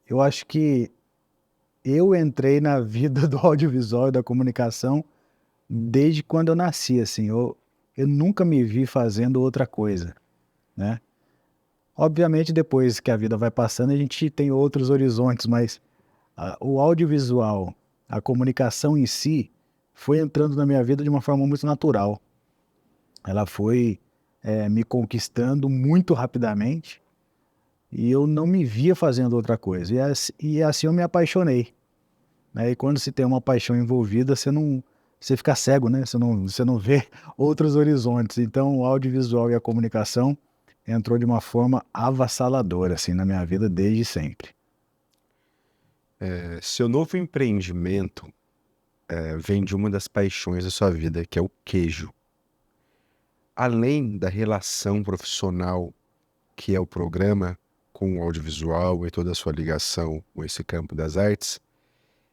Eu acho que eu entrei na vida do audiovisual e da comunicação desde quando eu nasci, assim, eu nunca me vi fazendo outra coisa, né. Obviamente depois que a vida vai passando a gente tem outros horizontes, mas o audiovisual, a comunicação em si, foi entrando na minha vida de uma forma muito natural. Ela foi, me conquistando muito rapidamente, e eu não me via fazendo outra coisa, e assim eu me apaixonei, né, e quando se tem uma paixão envolvida, você fica cego, né, você não vê outros horizontes, então o audiovisual e a comunicação entrou de uma forma avassaladora, assim, na minha vida desde sempre. Seu novo empreendimento, vem de uma das paixões da sua vida, que é o queijo. Além da relação profissional que é o programa com o audiovisual e toda a sua ligação com esse campo das artes,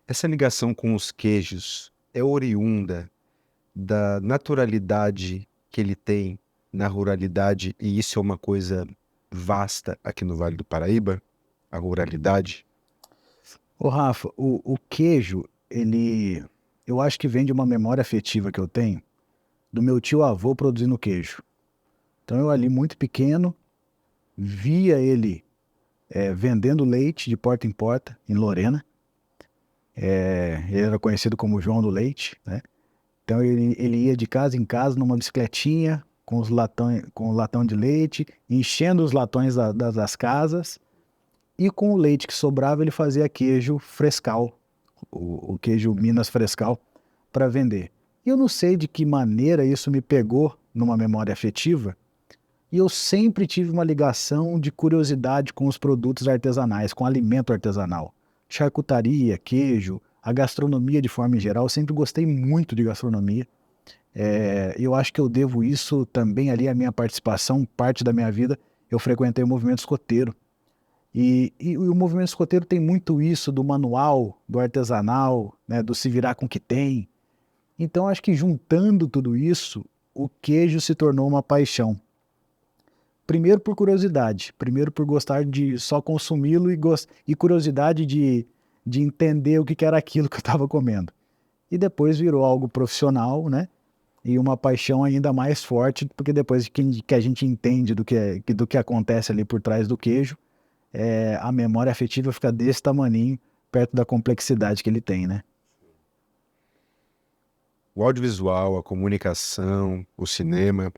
essa ligação com os queijos é oriunda da naturalidade que ele tem na ruralidade, e isso é uma coisa vasta aqui no Vale do Paraíba, a ruralidade? Ô Rafa, o queijo, eu acho que vem de uma memória afetiva que eu tenho, do meu tio-avô produzindo queijo. Então eu ali muito pequeno, via ele, vendendo leite de porta em porta, em Lorena. Ele era conhecido como João do Leite, né. Então ele ia de casa em casa numa bicicletinha, com o latão de leite, enchendo os latões das casas, e com o leite que sobrava ele fazia queijo frescal, o queijo Minas frescal, para vender. E eu não sei de que maneira isso me pegou numa memória afetiva, e eu sempre tive uma ligação de curiosidade com os produtos artesanais, com alimento artesanal. Charcutaria, queijo, a gastronomia de forma em geral, eu sempre gostei muito de gastronomia. Eu acho que eu devo isso também ali à minha participação, parte da minha vida, eu frequentei o movimento escoteiro. E o movimento escoteiro tem muito isso do manual, do artesanal, né, do se virar com o que tem. Então acho que juntando tudo isso, o queijo se tornou uma paixão. Primeiro por curiosidade, primeiro por gostar de só consumi-lo e curiosidade de entender o que que era aquilo que eu estava comendo. E depois virou algo profissional, né, e uma paixão ainda mais forte, porque depois que a gente entende do que acontece ali por trás do queijo, a memória afetiva fica desse tamaninho, perto da complexidade que ele tem, né. O audiovisual, a comunicação, o cinema,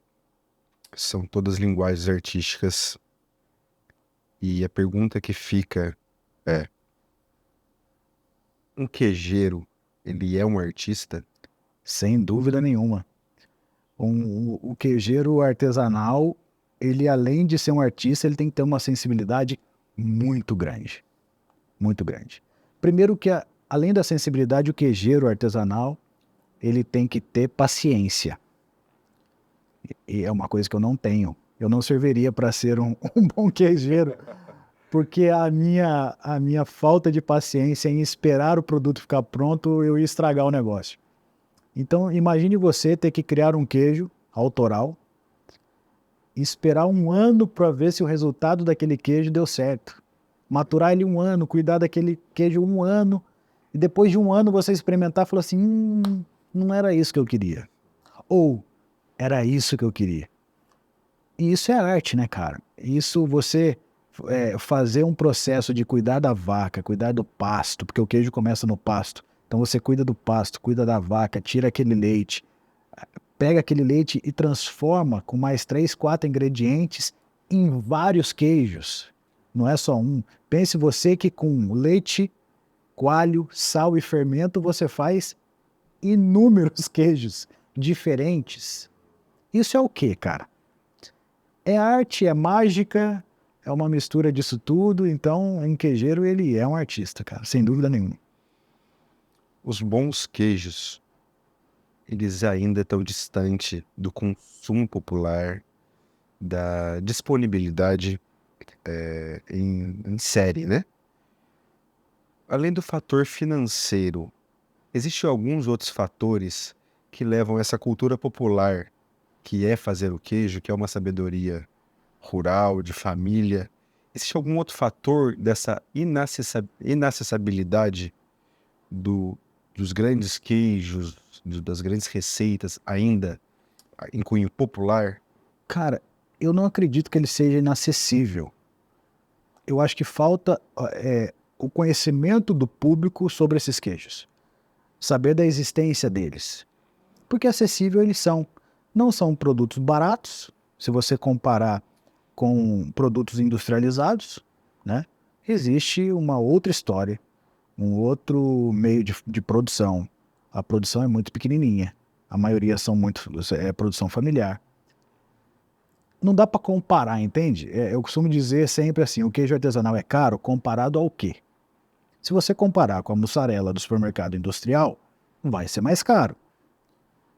são todas linguagens artísticas, e a pergunta que fica é: um queijeiro, ele é um artista? Sem dúvida nenhuma. O queijeiro artesanal, ele além de ser um artista, ele tem que ter uma sensibilidade muito grande, muito grande. Primeiro que além da sensibilidade, o queijeiro artesanal, ele tem que ter paciência, e é uma coisa que eu não tenho. Eu não serviria para ser um bom queijeiro, porque a minha falta de paciência em esperar o produto ficar pronto, eu ia estragar o negócio. Então imagine você ter que criar um queijo autoral, esperar um ano para ver se o resultado daquele queijo deu certo. Maturar ele um ano, cuidar daquele queijo um ano, e depois de um ano você experimentar e falar assim: não era isso que eu queria. Ou, era isso que eu queria. E isso é arte, né, cara? Isso você fazer um processo de cuidar da vaca, cuidar do pasto, porque o queijo começa no pasto. Então você cuida do pasto, cuida da vaca, tira aquele leite, pega aquele leite e transforma com mais 3, 4 ingredientes em vários queijos. Não é só um. Pense você que com leite, coalho, sal e fermento você faz inúmeros queijos diferentes. Isso é o quê, cara? É arte, é mágica, é uma mistura disso tudo, então um queijeiro ele é um artista, cara, sem dúvida nenhuma. Os bons queijos, eles ainda estão distante do consumo popular, da disponibilidade, em série, né? Além do fator financeiro, existem alguns outros fatores que levam essa cultura popular, que é fazer o queijo, que é uma sabedoria rural, de família. existe algum outro fator dessa inacessibilidade dos grandes queijos, das grandes receitas ainda em cunho popular? Cara, eu não acredito que ele seja inacessível. Eu acho que falta o conhecimento do público sobre esses queijos. Saber da existência deles. Porque acessível eles são. Não são produtos baratos, se você comparar com produtos industrializados, né? Existe uma outra história, um outro meio de produção. A produção é muito pequenininha. A maioria é produção familiar. Não dá para comparar, entende? Eu costumo dizer sempre assim, o queijo artesanal é caro comparado ao quê? Se você comparar com a mussarela do supermercado industrial, vai ser mais caro.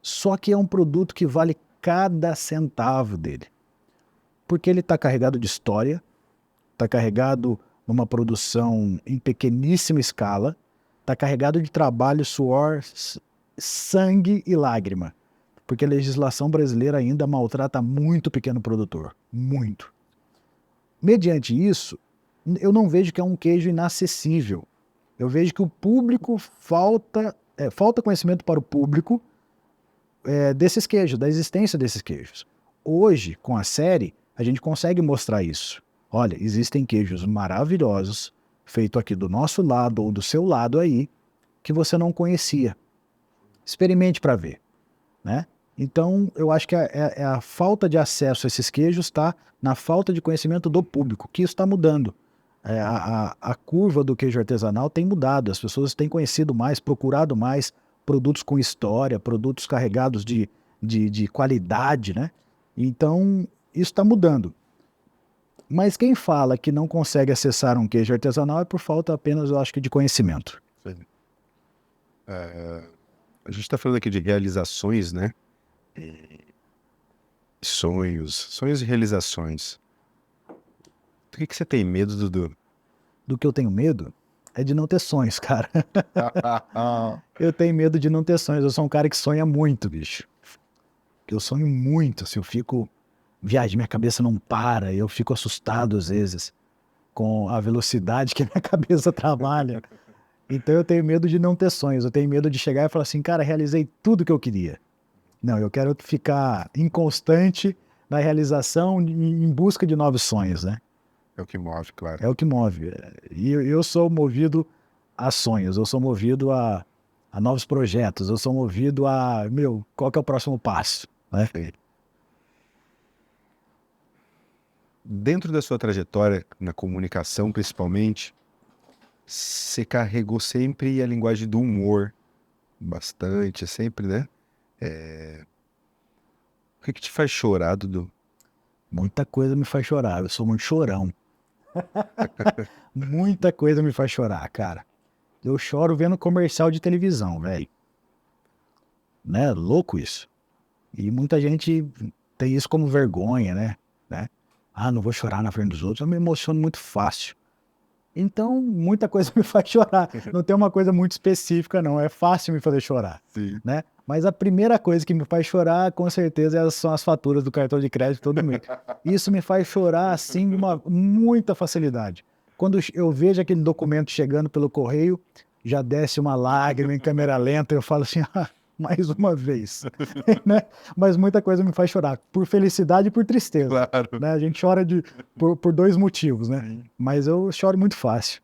Só que é um produto que vale cada centavo dele. Porque ele está carregado de história, está carregado numa produção em pequeníssima escala, está carregado de trabalho, suor, sangue e lágrima. Porque a legislação brasileira ainda maltrata muito o pequeno produtor. Muito. Mediante isso, eu não vejo que é um queijo inacessível. Eu vejo que o público falta conhecimento para o público desses queijos, da existência desses queijos. Hoje, com a série, a gente consegue mostrar isso. Olha, existem queijos maravilhosos, feitos aqui do nosso lado ou do seu lado aí, que você não conhecia. Experimente para ver, né? Então, eu acho que a falta de acesso a esses queijos está na falta de conhecimento do público, que isso está mudando. A curva do queijo artesanal tem mudado, as pessoas têm conhecido mais, procurado mais produtos com história, produtos carregados de qualidade, né? Então, isso está mudando. Mas quem fala que não consegue acessar um queijo artesanal é por falta apenas, eu acho que, de conhecimento. A gente está falando aqui de realizações, né? Sonhos e realizações. Do que você tem medo, Dudu? Do que eu tenho medo é de não ter sonhos, cara. Eu tenho medo de não ter sonhos. Eu sou um cara que sonha muito, bicho. Eu sonho muito, assim, eu fico... minha cabeça não para, eu fico assustado às vezes com a velocidade que a minha cabeça trabalha. Então eu tenho medo de não ter sonhos. Eu tenho medo de chegar e falar assim, cara, realizei tudo que eu queria. Não, eu quero ficar inconstante na realização em busca de novos sonhos, né? É o que move, claro. É o que move. E eu sou movido a sonhos, eu sou movido a novos projetos, eu sou movido qual que é o próximo passo, né? Sim. Dentro da sua trajetória, na comunicação principalmente, você carregou sempre a linguagem do humor, bastante, sempre, né? O que te faz chorar, Dudu? Muita coisa me faz chorar, eu sou muito chorão. Muita coisa me faz chorar, cara. Eu choro vendo comercial de televisão, velho. Né? Louco isso. E muita gente tem isso como vergonha, né? Ah, não vou chorar na frente dos outros. Eu me emociono muito fácil. Então, muita coisa me faz chorar. Não tem uma coisa muito específica, não. É fácil me fazer chorar. Sim. Né? Mas a primeira coisa que me faz chorar, com certeza, são as faturas do cartão de crédito todo mês. Isso me faz chorar, assim, de muita facilidade. Quando eu vejo aquele documento chegando pelo correio, já desce uma lágrima em câmera lenta, eu falo assim, mais uma vez. Né? Mas muita coisa me faz chorar, por felicidade e por tristeza. Claro. Né? A gente chora por dois motivos, né? Mas eu choro muito fácil.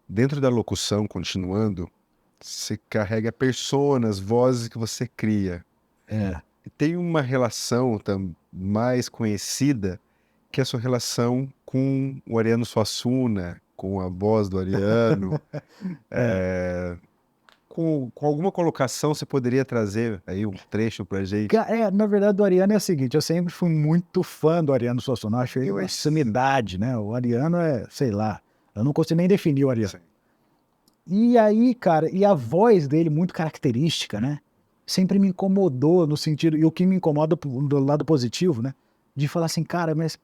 Dentro da locução, continuando, você carrega personas, vozes que você cria. E tem uma relação mais conhecida, que é a sua relação com o Ariano Suassuna, com a voz do Ariano. Com alguma colocação, você poderia trazer aí um trecho pra gente? Na verdade, o Ariano é o seguinte, eu sempre fui muito fã do Ariano Suassuna, acho ele uma sumidade, né? O Ariano sei lá, eu não consigo nem definir o Ariano. Sim. E aí, cara, e a voz dele muito característica, né? Sempre me incomodou no sentido, e o que me incomoda do lado positivo, né? De falar assim, cara, mas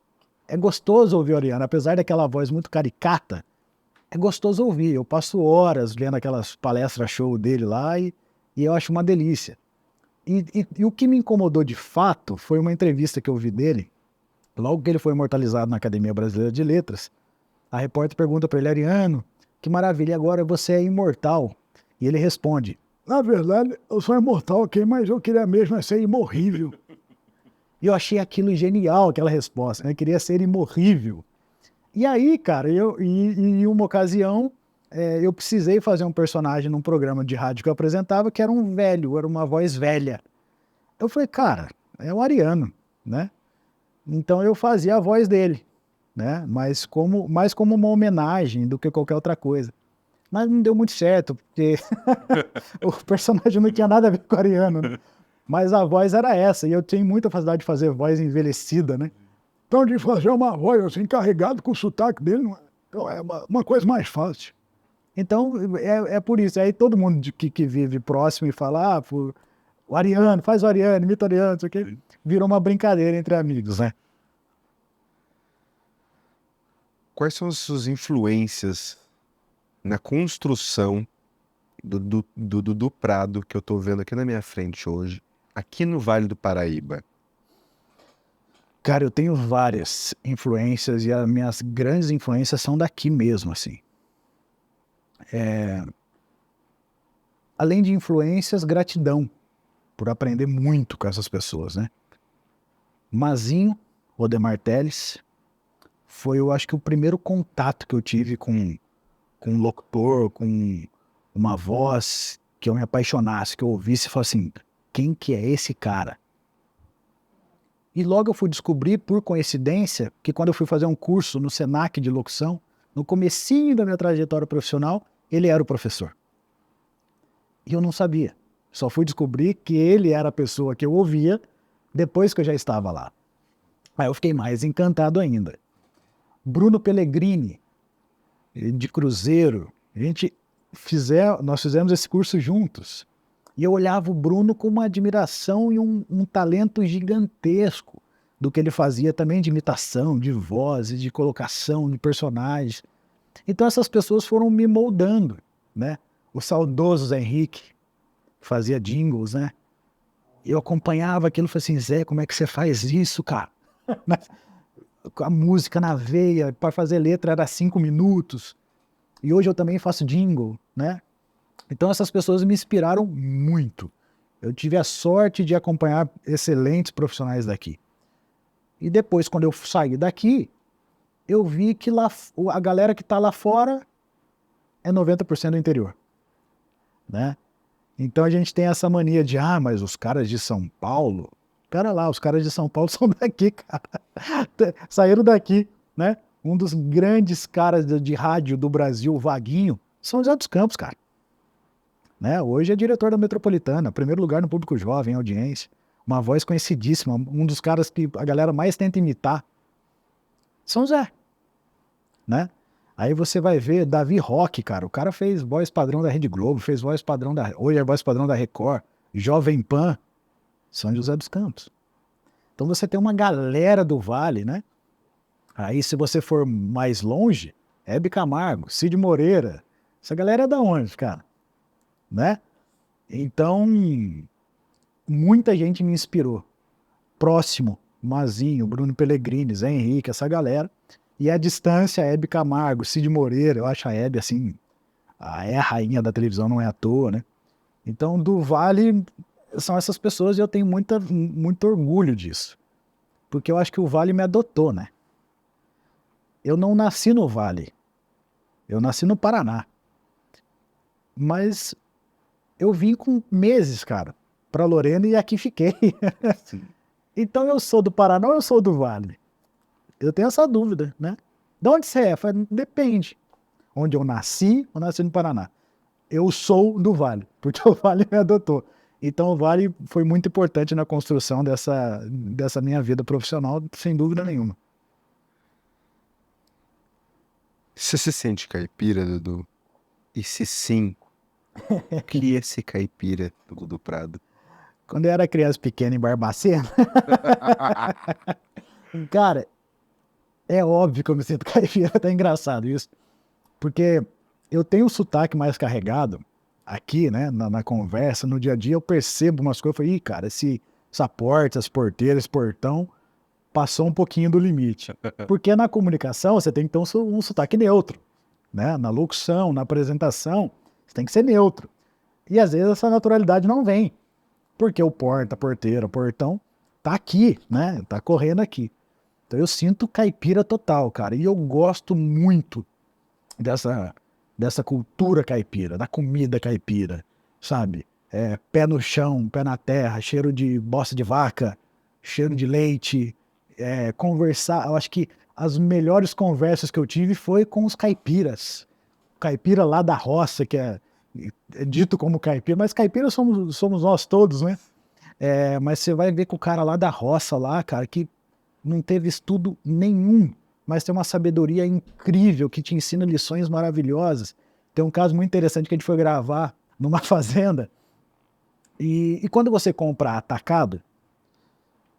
é gostoso ouvir o Ariano, apesar daquela voz muito caricata, é gostoso ouvir. Eu passo horas lendo aquelas palestras show dele lá e eu acho uma delícia. E o que me incomodou de fato foi uma entrevista que eu vi dele, Logo que ele foi imortalizado na Academia Brasileira de Letras, a repórter pergunta para ele: Ariano, que maravilha, agora você é imortal. E ele responde: na verdade, eu sou imortal, ok, mas eu queria mesmo ser imorrível. E eu achei aquilo genial, aquela resposta, né? Eu queria ser imorrível. E aí, cara, em uma ocasião, eu precisei fazer um personagem num programa de rádio que eu apresentava, que era um velho, era uma voz velha. Eu falei, cara, é o Ariano, né? Então eu fazia a voz dele, né? Mais como uma homenagem do que qualquer outra coisa. Mas não deu muito certo, porque o personagem não tinha nada a ver com o Ariano, né? Mas a voz era essa, e eu tenho muita facilidade de fazer voz envelhecida, né? Então, de fazer uma voz assim, carregado com o sotaque dele, então é uma coisa mais fácil. Então, é por isso. Aí todo mundo que vive próximo e fala, o Ariano, faz o Ariano, imita o Ariano, não sei o quê, virou uma brincadeira entre amigos, né? Quais são as suas influências na construção do Prado que eu tô vendo aqui na minha frente hoje, aqui no Vale do Paraíba? Cara, eu tenho várias influências e as minhas grandes influências são daqui mesmo, assim. Além de influências, gratidão por aprender muito com essas pessoas, né? Mazinho, Odemar Teles, foi, eu acho que o primeiro contato que eu tive com um locutor, com uma voz que eu me apaixonasse, que eu ouvisse e falasse assim, quem que é esse cara? E logo eu fui descobrir, por coincidência, que quando eu fui fazer um curso no Senac de locução, no comecinho da minha trajetória profissional, ele era o professor. E eu não sabia. Só fui descobrir que ele era a pessoa que eu ouvia depois que eu já estava lá. Aí eu fiquei mais encantado ainda. Bruno Pellegrini, de Cruzeiro, nós fizemos esse curso juntos. E eu olhava o Bruno com uma admiração e um talento gigantesco do que ele fazia também de imitação, de vozes, de colocação de personagens. Então essas pessoas foram me moldando, né? O saudoso Zé Henrique fazia jingles, né? Eu acompanhava aquilo e falei assim, Zé, como é que você faz isso, cara? A música na veia, para fazer letra era 5 minutos. E hoje eu também faço jingle, né? Então essas pessoas me inspiraram muito. Eu tive a sorte de acompanhar excelentes profissionais daqui. E depois, quando eu saí daqui, eu vi que a galera que está lá fora é 90% do interior, né? Então a gente tem essa mania de, mas os caras de São Paulo... Pera lá, os caras de São Paulo são daqui, cara. Saíram daqui, né? Um dos grandes caras de rádio do Brasil, o Vaguinho, São José dos Campos, cara. Né? Hoje é diretor da Metropolitana, primeiro lugar no público jovem, audiência. Uma voz conhecidíssima, um dos caras que a galera mais tenta imitar. São José, né? Aí você vai ver Davi Roque, cara. O cara fez voz padrão da Rede Globo, fez voz padrão hoje é voz padrão da Record, Jovem Pan, São José dos Campos. Então você tem uma galera do Vale, né? Aí se você for mais longe, Hebe Camargo, Cid Moreira. Essa galera é da onde, cara? Né? Então, muita gente me inspirou. Próximo, Mazinho, Bruno Pellegrini, Zé Henrique, essa galera. E a distância, Hebe Camargo, Cid Moreira, eu acho a Hebe, assim, é a rainha da televisão, não é à toa, né? Então, do Vale, são essas pessoas e eu tenho muito orgulho disso. Porque eu acho que o Vale me adotou, né? Eu não nasci no Vale. Eu nasci no Paraná. Mas eu vim com meses, cara, pra Lorena e aqui fiquei. Então eu sou do Paraná ou eu sou do Vale? Eu tenho essa dúvida, né? De onde você é? Depende. Onde eu nasci no Paraná. Eu sou do Vale, porque o Vale me adotou. Então o Vale foi muito importante na construção dessa minha vida profissional, sem dúvida nenhuma. Você se sente caipira, Dudu? E se sim, o que é ser caipira, do Prado? Quando eu era criança pequena em Barbacena, cara, é óbvio que eu me sinto caipira, tá engraçado isso. Porque eu tenho um sotaque mais carregado aqui, né, na conversa, no dia a dia eu percebo umas coisas, eu falo, cara, essa porta, esse porteiro, esse portão, passou um pouquinho do limite. Porque na comunicação você tem que ter um sotaque neutro, né? Na locução, na apresentação, você tem que ser neutro. E às vezes essa naturalidade não vem, porque o porta, porteira, portão tá aqui, né? Tá correndo aqui. Então eu sinto caipira total, cara. E eu gosto muito dessa cultura caipira, da comida caipira, sabe? Pé no chão, pé na terra, cheiro de bosta de vaca, cheiro de leite, conversar. Eu acho que as melhores conversas que eu tive foi com os caipiras. Caipira lá da roça, que é dito como caipira, mas caipira somos nós todos, né? Mas você vai ver com o cara lá da roça, lá, cara, que não teve estudo nenhum, mas tem uma sabedoria incrível que te ensina lições maravilhosas. Tem um caso muito interessante que a gente foi gravar numa fazenda, e quando você compra atacado,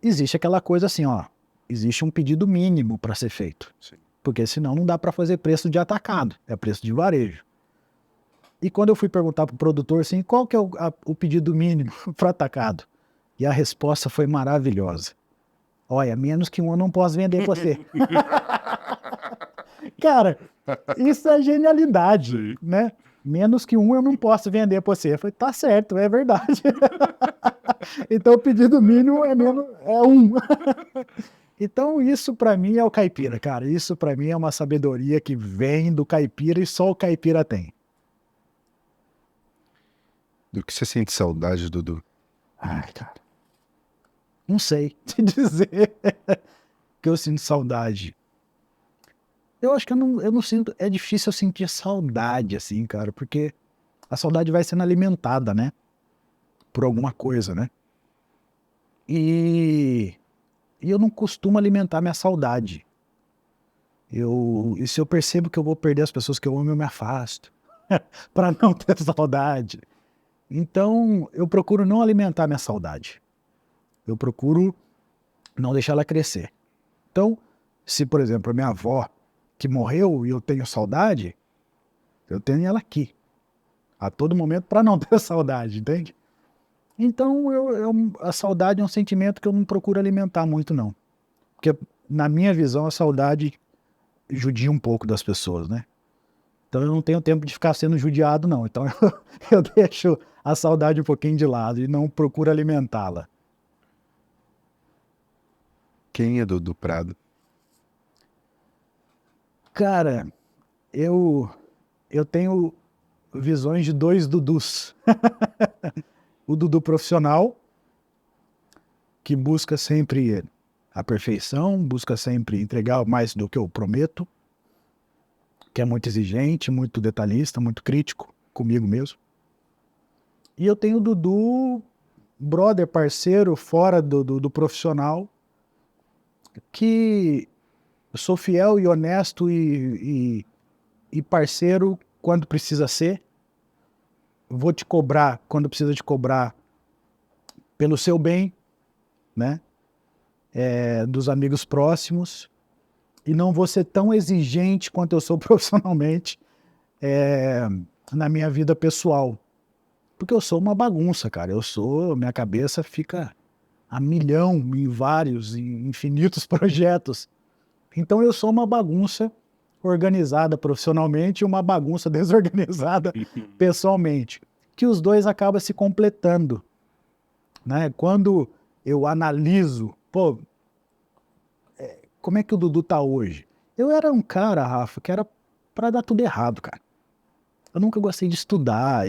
existe aquela coisa assim, ó, existe um pedido mínimo para ser feito. Sim. Porque senão não dá para fazer preço de atacado, é preço de varejo. E quando eu fui perguntar para o produtor assim, qual que é o pedido mínimo para atacado? E a resposta foi maravilhosa. Olha, menos que um eu não posso vender para você. Cara, isso é genialidade, Sim. né? Menos que um eu não posso vender para você. Eu falei, tá certo, é verdade. Então o pedido mínimo é um. Então isso para mim é o caipira, cara. Isso para mim é uma sabedoria que vem do caipira e só o caipira tem. Do que você sente saudade, Dudu? Ai, cara. Não sei te dizer que eu sinto saudade. Eu acho que eu não sinto. É difícil eu sentir saudade, assim, cara, porque a saudade vai sendo alimentada, né? Por alguma coisa, né? E eu não costumo alimentar minha saudade. E se eu percebo que eu vou perder as pessoas que eu amo, eu me afasto. Para não ter saudade. Então, eu procuro não alimentar minha saudade. Eu procuro não deixar ela crescer. Então, se, por exemplo, a minha avó, que morreu e eu tenho saudade, eu tenho ela aqui, a todo momento, para não ter saudade, entende? Então, a saudade é um sentimento que eu não procuro alimentar muito, não. Porque, na minha visão, a saudade judia um pouco das pessoas, né? Então, eu não tenho tempo de ficar sendo judiado, não. Então, eu deixo a saudade um pouquinho de lado e não procuro alimentá-la. Quem é Dudu Prado? Cara, eu tenho visões de dois Dudus. O Dudu profissional, que busca sempre a perfeição, busca sempre entregar mais do que eu prometo, que é muito exigente, muito detalhista, muito crítico comigo mesmo. E eu tenho o Dudu, brother, parceiro, fora do profissional, que sou fiel e honesto e parceiro quando precisa ser. Vou te cobrar quando precisa te cobrar pelo seu bem, né? Dos amigos próximos. E não vou ser tão exigente quanto eu sou profissionalmente na minha vida pessoal. Porque eu sou uma bagunça, cara. Minha cabeça fica a milhão em vários, em infinitos projetos. Então eu sou uma bagunça organizada profissionalmente e uma bagunça desorganizada pessoalmente, que os dois acabam se completando, né? Quando eu analiso, como é que o Dudu tá hoje? Eu era um cara, Rafa, que era para dar tudo errado, cara. Eu nunca gostei de estudar,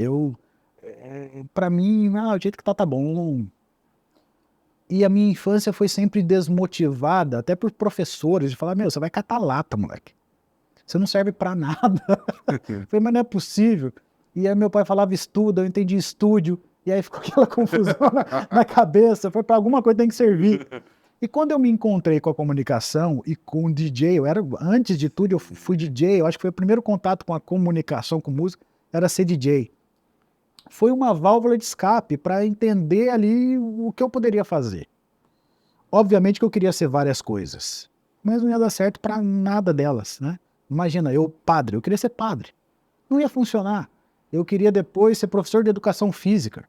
para mim, o jeito que tá bom. E a minha infância foi sempre desmotivada, até por professores, de falar, você vai catar lata, moleque. Você não serve para nada. Eu falei, mas não é possível. E aí meu pai falava estuda, eu entendi estúdio, e aí ficou aquela confusão na cabeça, foi para alguma coisa que tem que servir. E quando eu me encontrei com a comunicação e com o DJ, antes de tudo eu fui DJ, eu acho que foi o primeiro contato com a comunicação, com música, era ser DJ. Foi uma válvula de escape para entender ali o que eu poderia fazer. Obviamente que eu queria ser várias coisas, mas não ia dar certo para nada delas, né? Imagina, eu queria ser padre. Não ia funcionar. Eu queria depois ser professor de educação física.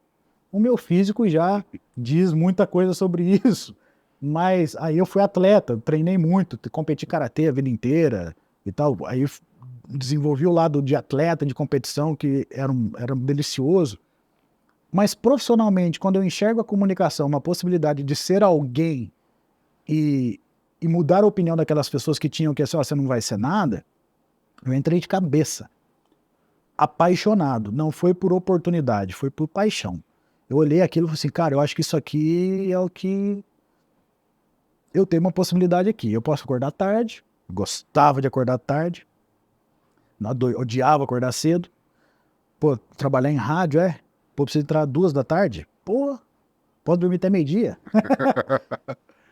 O meu físico já diz muita coisa sobre isso. Mas aí eu fui atleta, treinei muito, competi karatê a vida inteira e tal. Aí desenvolvi o lado de atleta, de competição, que era delicioso. Mas profissionalmente, quando eu enxergo a comunicação, uma possibilidade de ser alguém e mudar a opinião daquelas pessoas que tinham que assim, ó, você não vai ser nada, eu entrei de cabeça. Apaixonado. Não foi por oportunidade, foi por paixão. Eu olhei aquilo e falei assim, cara, eu acho que isso aqui é o que eu tenho uma possibilidade aqui. Eu posso acordar tarde, gostava de acordar tarde, odiava acordar cedo. Pô, trabalhar em rádio, pô, preciso entrar 2 da tarde? Pô, pode dormir até meio-dia.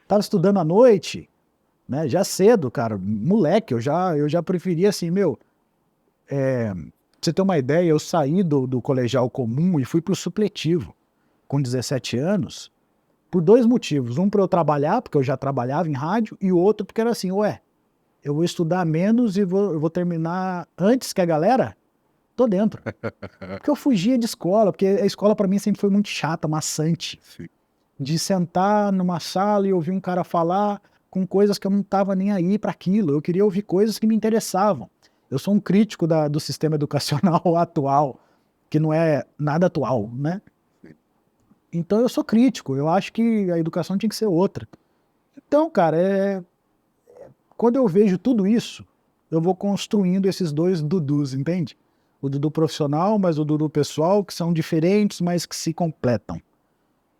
Tava estudando à noite, né, já cedo, cara, moleque, eu já preferia assim, pra você ter uma ideia, eu saí do colegial comum e fui pro supletivo, com 17 anos, por 2 motivos. Um, para eu trabalhar, porque eu já trabalhava em rádio, e o outro porque era assim, eu vou estudar menos e eu vou terminar antes que a galera, tô dentro. Porque eu fugia de escola, porque a escola para mim sempre foi muito chata, maçante. Sim. De sentar numa sala e ouvir um cara falar com coisas que eu não estava nem aí para aquilo. Eu queria ouvir coisas que me interessavam. Eu sou um crítico do sistema educacional atual, que não é nada atual, né? Então eu sou crítico, eu acho que a educação tinha que ser outra. Então, cara, quando eu vejo tudo isso, eu vou construindo esses 2 Dudus, entende? O Dudu profissional, mas o Dudu pessoal, que são diferentes, mas que se completam.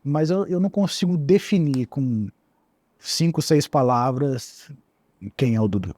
Mas eu não consigo definir com 5, 6 palavras quem é o Dudu.